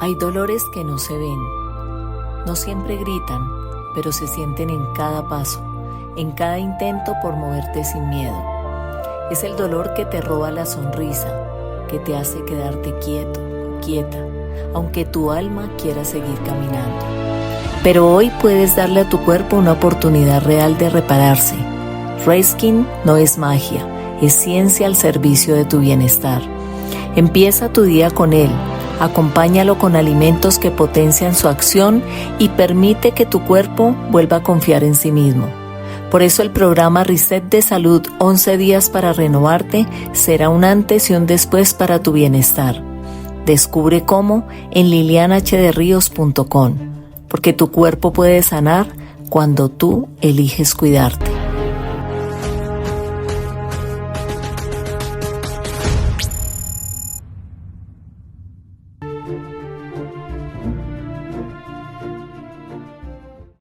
Hay dolores que no se ven, no siempre gritan, pero se sienten en cada paso, en cada intento por moverte sin miedo. Es el dolor que te roba la sonrisa, que te hace quedarte quieto, quieta, aunque tu alma quiera seguir caminando. Pero hoy puedes darle a tu cuerpo una oportunidad real de repararse. RESKINE no es magia, es ciencia al servicio de tu bienestar. Empieza tu día con él. Acompáñalo con alimentos que potencian su acción y permite que tu cuerpo vuelva a confiar en sí mismo. Por eso el programa RESET de Salud 11 días para renovarte será un antes y un después para tu bienestar. Descubre cómo en lilianahderrios.com, porque tu cuerpo puede sanar cuando tú eliges cuidarte.